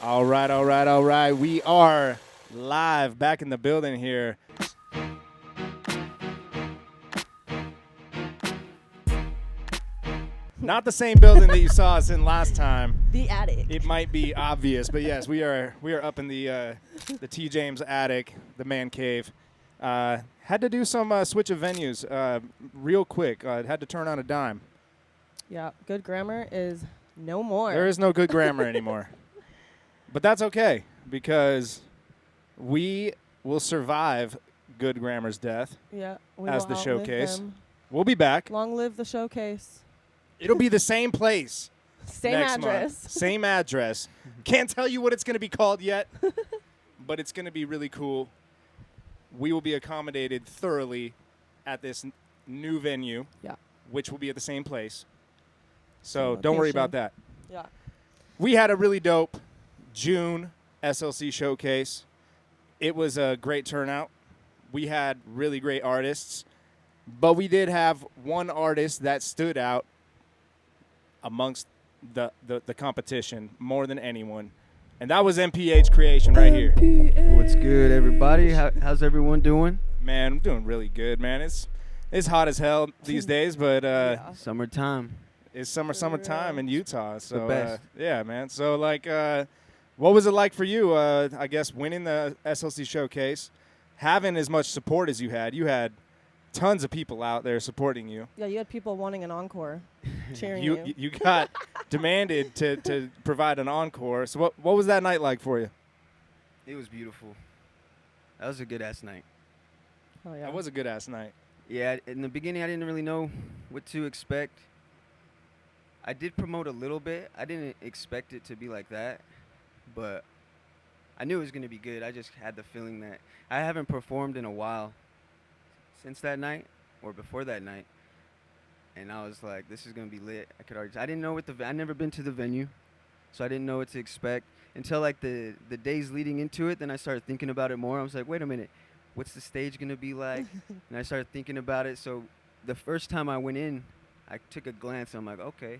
All right, all right, all right. We are live back in the building here. Not the same building that you saw us in last time. The attic. It might be obvious, but yes, we are up in the T. James attic, the man cave. Had to do some switch of venues real quick. Had to turn on a dime. Yeah, good grammar is no more. There is no good grammar anymore. But that's okay, because we will survive good grammar's death Yeah, we as will the outlive showcase. them. We'll be back. Long live the showcase. It'll be the same place. Same next address. month. Same address. Can't tell you what it's going to be called yet, but it's going to be really cool. We will be accommodated thoroughly at this new venue, Yeah. which will be at the same place. So Same don't worry location. about that. Yeah. We had a really dope June SLC Showcase. It was a great turnout. We had really great artists, but we did have one artist that stood out amongst the competition more than anyone, and that was MPH Creation right here. What's good, everybody? How's everyone doing? Man, I'm doing really good, man. It's hot as hell these days, but Yeah. Summertime. it's summertime in Utah. So best. yeah, man. So like, what was it like for you? I guess winning the SLC Showcase, having as much support as you had. You had tons of people out there supporting you. Yeah, you had people wanting an encore, cheering you. You got demanded to provide an encore. So what was that night like for you? It was beautiful. That was a good-ass night. Oh, yeah. That was a good ass night. Yeah, in the beginning, I didn't really know what to expect. I did promote a little bit. I didn't expect it to be like that, but I knew it was going to be good. I just had the feeling that I haven't performed in a while since that night or before that night, and I was like, this is going to be lit. I didn't know I'd never been to the venue, so I didn't know what to expect until like the days leading into it. Then I started thinking about it more. I was like, wait a minute, what's the stage going to be like? And I started thinking about it. So the first time I went in, I took a glance. I'm like, okay,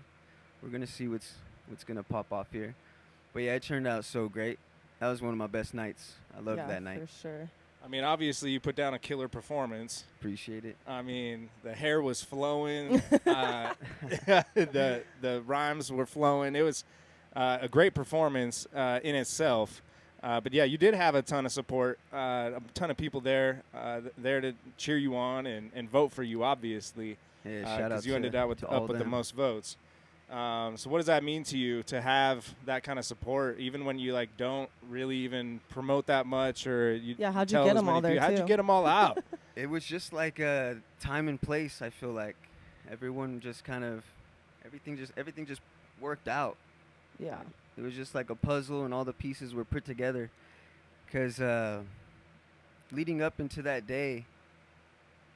we're going to see what's going to pop off here. But yeah, it turned out so great. That was one of my best nights. I loved Yeah, that night. for sure. I mean, obviously you put down a killer performance. Appreciate it. I mean, the hair was flowing. The rhymes were flowing. It was a great performance in itself. But yeah, you did have a ton of support, a ton of people there to cheer you on and vote for you, obviously. Yeah, shout out Because you ended up to all with the them. most votes. So what does that mean to you to have that kind of support, even when you like don't really even promote that much, or you Yeah, how'd you tell get as them many all there, people- How'd you too? get them all out? It was just like a time and place. I feel like everyone just kind of everything just worked out. Yeah. It was just like a puzzle, and all the pieces were put together. Because leading up into that day,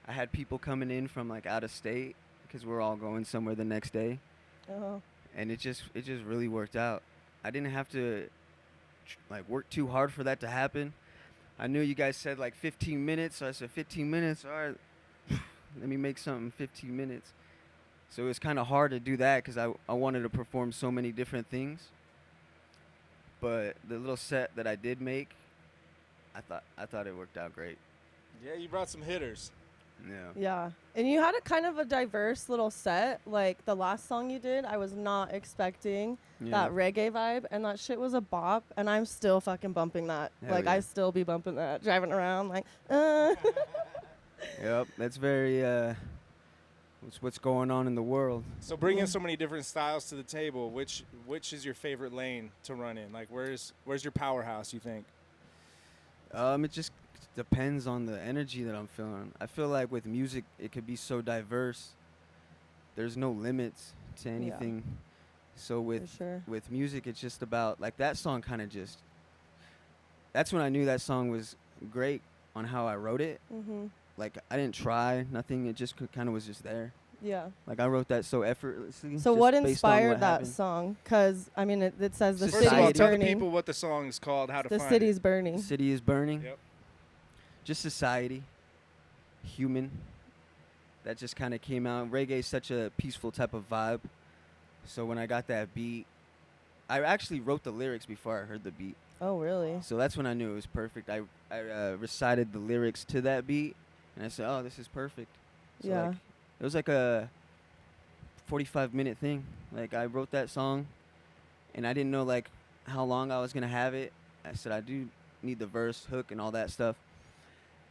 I had people coming in from like out of state because we're all going somewhere the next day, Oh. and it just really worked out. I didn't have to like work too hard for that to happen. I knew you guys said like 15 minutes, so I said 15 minutes. All right, let me make something 15 minutes. So it was kind of hard to do that because I wanted to perform so many different things. But the little set that I did make, I thought it worked out great. Yeah, you brought some hitters. Yeah. Yeah. And you had a kind of a diverse little set. Like the last song you did, I was not expecting that reggae vibe, and that shit was a bop, and I'm still fucking bumping that. Hell like yeah. I still be bumping that, driving around like, Yep. That's very what's going on in the world. So bringing so many different styles to the table, which is your favorite lane to run in? Like, where's your powerhouse, you think? It just depends on the energy that I'm feeling. I feel like with music, it could be so diverse. There's no limits to anything. So for sure. with music, it's just about like that song kind of just. That's when I knew that song was great on how I wrote it. Mm-hmm. Like I didn't try nothing. It just kind of was just there. Yeah. Like I wrote that so effortlessly. So just what based on inspired that happened. song? Because, I mean, it says the First of all, city's tell the burning. people what the song is called, how to The find city's it. burning. City is burning. Yep. Just society, human. That just kind of came out. Reggae is such a peaceful type of vibe. So when I got that beat, I actually wrote the lyrics before I heard the beat. Oh, really? So that's when I knew it was perfect. I recited the lyrics to that beat, and I said, "Oh, this is perfect." So Yeah. like, it was like a 45-minute thing. Like I wrote that song, and I didn't know like how long I was gonna have it. I said I do need the verse, hook, and all that stuff.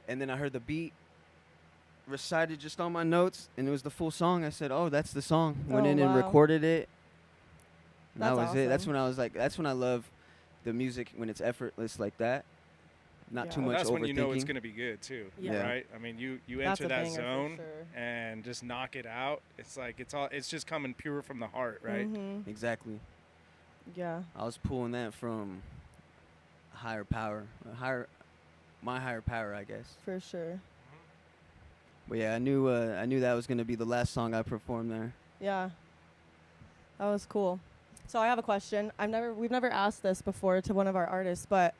And then I heard the beat, recited just on my notes, and it was the full song. I said, "Oh, that's the song." Went Oh, in and wow. recorded it. And that That's was it. That's awesome. when I was like, that's when I love the music when it's effortless like that. Not Yeah. too Well, much That's overthinking. when you know it's going to be good too, Yeah. right? I mean, you That's enter a that banger for zone sure. and just knock it out. It's like it's just coming pure from the heart, right? Mm-hmm. Exactly. Yeah. I was pulling that from higher power, my higher power, I guess. For sure. But yeah, I knew that was gonna be the last song I performed there. Yeah. That was cool. So I have a question. We've never asked this before to one of our artists, but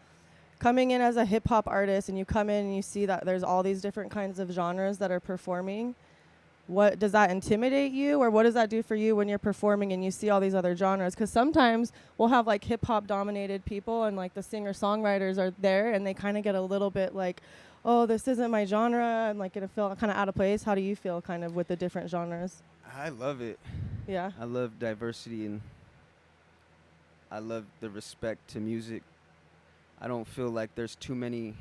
coming in as a hip hop artist and you come in and you see that there's all these different kinds of genres that are performing, what does that intimidate you, or what does that do for you when you're performing and you see all these other genres? Because sometimes we'll have like hip hop dominated people and like the singer songwriters are there and they kind of get a little bit like, oh, this isn't my genre. I'm like gonna feel kind of out of place. How do you feel kind of with the different genres? I love it. Yeah. I love diversity and I love the respect to music. I don't feel like there's too many.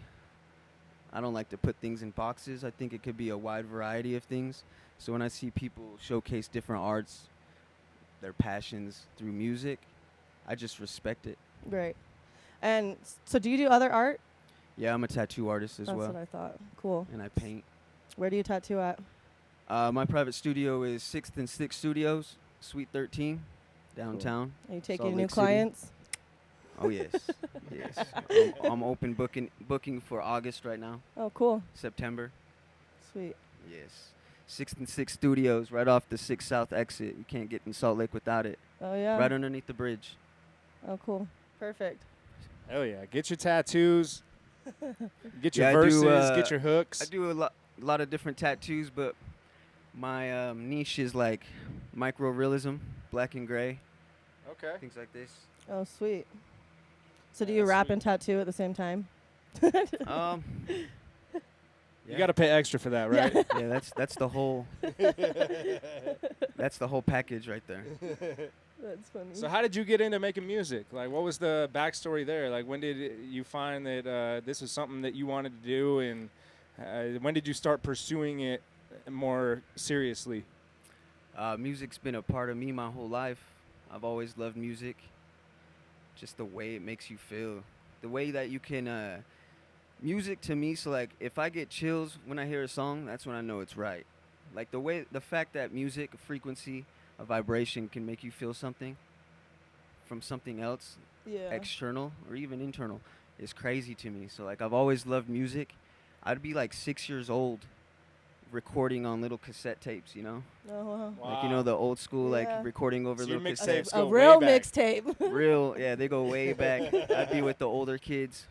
I don't like to put things in boxes. I think it could be a wide variety of things. So when I see people showcase different arts, their passions through music, I just respect it. Great. And so do you do other art? Yeah, I'm a tattoo artist as That's well, what I thought. Cool. and I paint. Where do you tattoo at? My private studio is 6th and 6th Studios, Suite 13, downtown. Are you taking Salt new Lake City. clients? Oh yes, yes. I'm open booking for August right now, Oh, cool. September. Sweet. Yes, 6th and 6th Studios, right off the 6 South exit. You can't get in Salt Lake without it. Oh, yeah. Right underneath the bridge. Oh, cool. Perfect. Hell yeah! Get your tattoos, get your Yeah, I do, verses, get your hooks. I do a lot of different tattoos, but my niche is like micro realism, black and gray, Okay. things like this. Oh, sweet. So do Yeah, you rap sweet. and tattoo at the same time? Um, You got to pay extra for that, right? Yeah, that's the whole that's the whole package right there. That's funny. So how did you get into making music? Like, what was the backstory there? Like, when did you find that this is something that you wanted to do, and when did you start pursuing it more seriously? Music's been a part of me my whole life. I've always loved music. Just the way it makes you feel, the way that you can. Music to me, so like if I get chills when I hear a song, that's when I know it's right. Like the fact that music, a frequency, a vibration can make you feel something from something else, yeah. external or even internal, is crazy to me. So like I've always loved music. I'd be like 6 years old recording on little cassette tapes, you know? Oh, wow. Like, you know, the old school, Yeah. like recording over So your little mixtapes cassettes. go A way real back. mixtape. Real, yeah, they go way back. I'd be with the older kids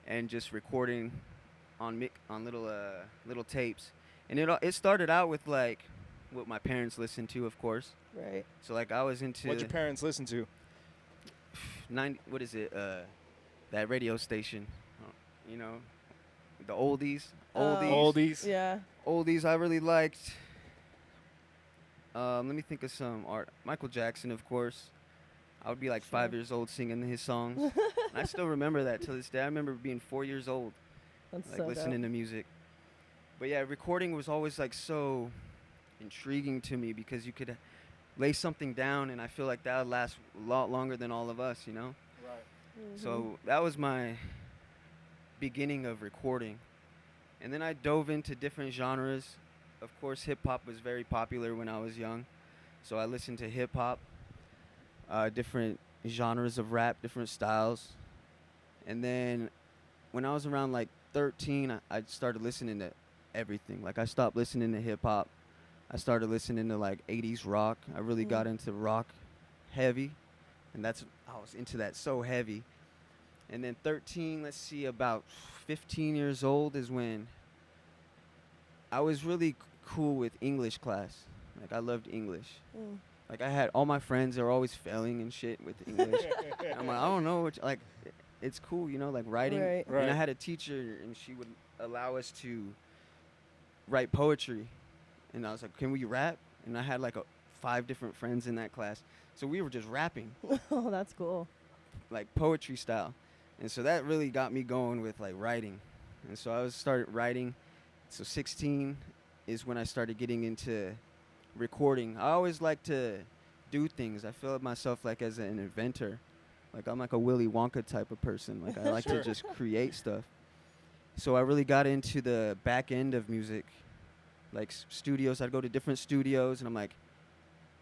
and just recording on little tapes. And it started out with like what my parents listened to, of course. Right. So like I was into What'd your parents listen to? that radio station, you know, the oldies. Oh. Oldies. Yeah. Oldies I really liked. Let me think of some art. Michael Jackson, of course. I would be like 5 Sure. years old singing his songs. And I still remember that to this day. I remember being 4 years old, That's like so listening to music. But yeah, recording was always like so intriguing to me because you could lay something down, and I feel like that would last a lot longer than all of us, you know? Right. So that was my beginning of recording. And then I dove into different genres. Of course, hip-hop was very popular when I was young. So I listened to hip-hop, different genres of rap, different styles. And then when I was around like 13, I started listening to everything. Like I stopped listening to hip-hop. I started listening to like 80s rock. I really got into rock heavy. And I was into that so heavy. And then 13, let's see, about 15 years old is when I was really cool with English class. Like I loved English. Like I had all my friends, they were always failing and shit with English. And I'm like, I don't know, like it's cool, you know, like writing. Right. And I had a teacher, and she would allow us to write poetry. And I was like, can we rap? And I had like 5 different friends in that class. So we were just rapping, Oh, that's cool. like poetry style. And so that really got me going with like writing. And so I started writing. So 16 is when I started getting into recording. I always like to do things. I feel myself like as an inventor. Like I'm like a Willy Wonka type of person. Like I like to just create stuff. So I really got into the back end of music. Like studios, I'd go to different studios and I'm like,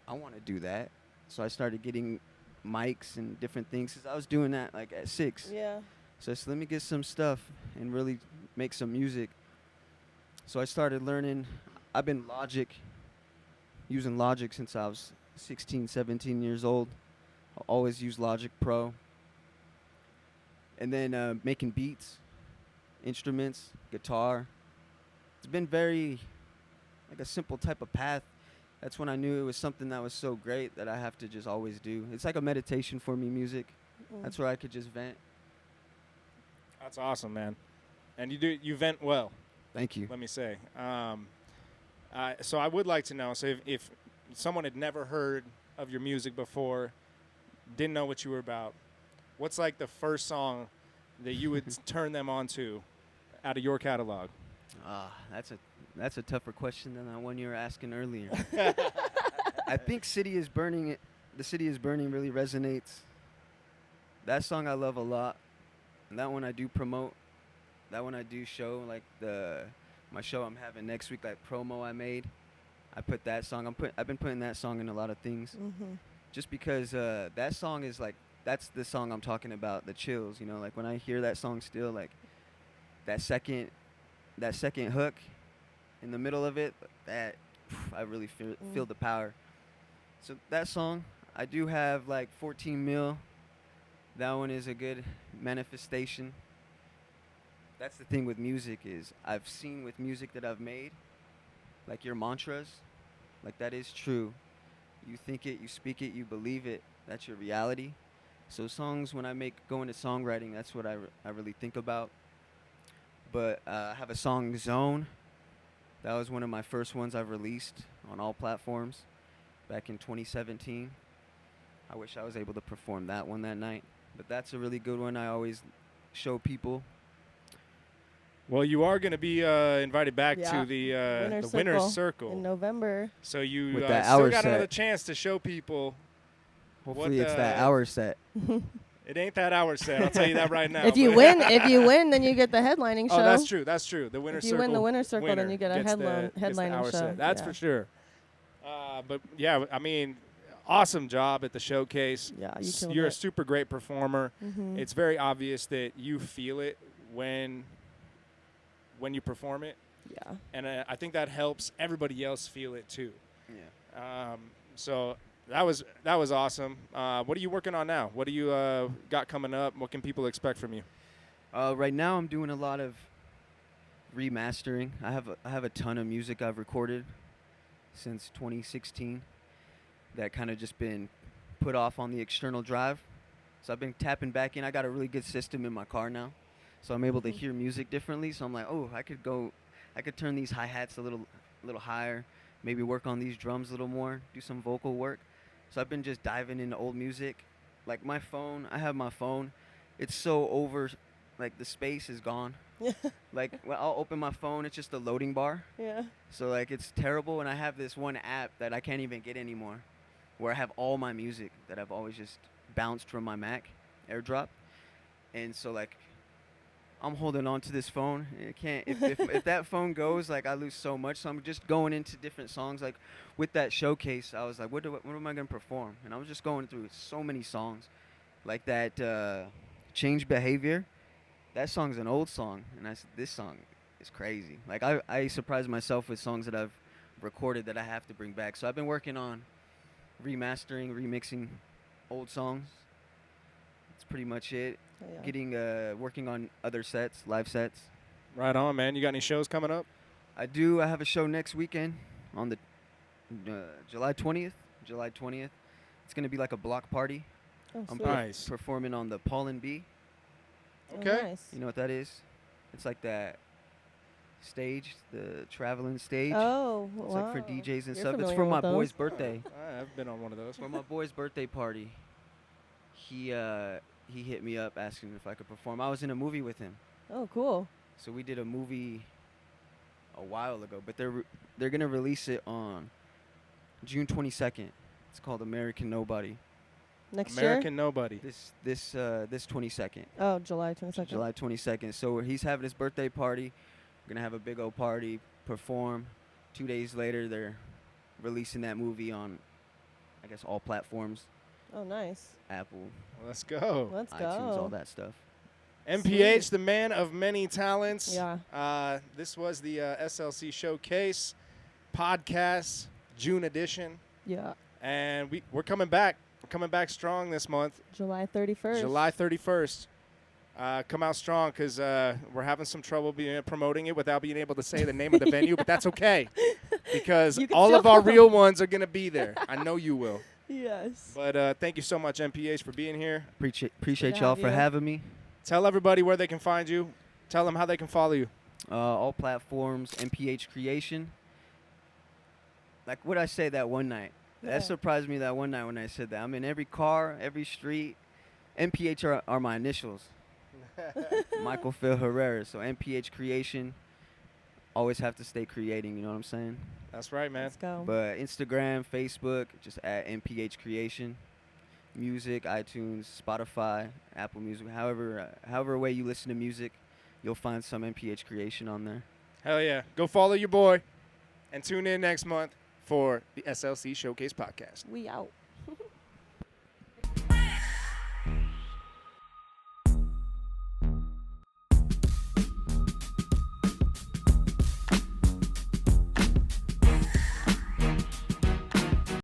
I want to do that. So I started getting mics and different things. 'Cause I was doing that like at 6. Yeah. So I said, let me get some stuff and really make some music. So I started learning. I've been using Logic since I was 16, 17 years old. I always use Logic Pro. And then making beats, instruments, guitar. It's been very like a simple type of path. That's when I knew it was something that was so great that I have to just always do. It's like a meditation for me, music. That's where I could just vent. That's awesome, man. And you vent well. Thank you. Let me say. So I would like to know. So if someone had never heard of your music before, didn't know what you were about, what's like the first song that you would turn them on to out of your catalog? That's a tougher question than the one you were asking earlier. I think The City is Burning really resonates. That song I love a lot. And that one I do promote. That one I do show, like my show I'm having next week, like promo I made. I put that song. I've been putting that song in a lot of things. Mm-hmm. Just because that song is like, that's the song I'm talking about, the chills, you know, like when I hear that song still, like that second hook in the middle of it, that I really feel the power. So that song, I do have like 14 mil. That one is a good manifestation. That's the thing with music is I've seen with music that I've made, like your mantras, like that is true. You think it, you speak it, you believe it. That's your reality. So songs, when I go into songwriting, that's what I really think about. But I have a song, Zone. That was one of my first ones I've released on all platforms back in 2017. I wish I was able to perform that one that night. But that's a really good one I always show people. Well, you are going to be invited back Yeah. to the Winner's Winner's Circle. in November. So you With that still hour got another set. chance to show people. Hopefully it's that hour set. It ain't that hour set. I'll tell you that right now. If you win, then you get the headlining show. Oh, that's true. That's true. The Winner's If you Circle. win the Winner's Circle, then winner you get a gets the headlining hour show. set. That's Yeah. for sure. But yeah, I mean, awesome job at the showcase. Yeah, you killed You're a it. super great performer. Mhm. It's very obvious that you feel it when you perform it, Yeah. and I think that helps everybody else feel it too. Yeah. So that was awesome. What are you working on now? What do you got coming up? What can people expect from you? Right now I'm doing a lot of remastering. I have a ton of music I've recorded since 2016 that kind of just been put off on the external drive. So I've been tapping back in. I got a really good system in my car now. So I'm able to hear music differently. So I'm like, oh, I could turn these hi-hats a little higher, maybe work on these drums a little more, do some vocal work. So I've been just diving into old music. Like my phone, I have my phone. It's so over, like the space is gone. Like when I'll open my phone, it's just a loading bar. Yeah. So like it's terrible, and I have this one app that I can't even get anymore, where I have all my music that I've always just bounced from my Mac, AirDrop, and so like I'm holding on to this phone. It can't. If that phone goes, like I lose so much. So I'm just going into different songs. Like with that showcase, I was like, what am I gonna perform? And I was just going through so many songs, like that Change Behavior. That song's an old song, and I said, this song is crazy. Like I surprise myself with songs that I've recorded that I have to bring back. So I've been working on remastering, remixing old songs. That's pretty much it. Yeah. Working on other sets, live sets. Right on, man. You got any shows coming up? I do. I have a show next weekend on the July 20th July 20th. It's gonna be like a block party. Oh, I'm sweet. Nice. performing on the Paul and B. Oh, Okay. nice. You know what that is? It's like that stage, the traveling stage. Oh, It's wow. like for DJs and You're stuff. It's familiar for my with those. boy's birthday. I've been on one of those. For my boy's birthday party. He hit me up asking if I could perform. I was in a movie with him. Oh, cool. So we did a movie a while ago, but they're gonna release it on June 22nd. It's called American Nobody. Next American Nobody. This 22nd. year? Oh, July 22nd. July 22nd. So he's having his birthday party. We're gonna have a big old party, perform. 2 days later, they're releasing that movie on, I guess, all platforms. Oh, nice. Apple, Let's go. Let's iTunes, all go. that stuff. MPH, the man of many talents. Yeah. This was the SLC Showcase Podcast, June edition. Yeah. And we're coming back. We're coming back strong this month, July 31st. July 31st. Come out strong because we're having some trouble promoting it without being able to say the name of the venue, but that's okay because You can all still of our come. real ones are going to be there. I know you will. Yes. But thank you so much, MPH, for being here. Appreciate to y'all have for you. having me. Tell everybody where they can find you. Tell them how they can follow you. All platforms, MPH Creation. Like what I said that one night. Yeah. That surprised me that one night when I said that. I'm in every car, every street. MPH are my initials. Michael Phil Herrera. So MPH Creation. Always have to stay creating, you know what I'm saying? That's right, man. Let's go. But Instagram, Facebook, just at MPH Creation. Music, iTunes, Spotify, Apple Music, however way you listen to music, you'll find some MPH Creation on there. Hell yeah. Go follow your boy and tune in next month for the SLC Showcase Podcast. We out.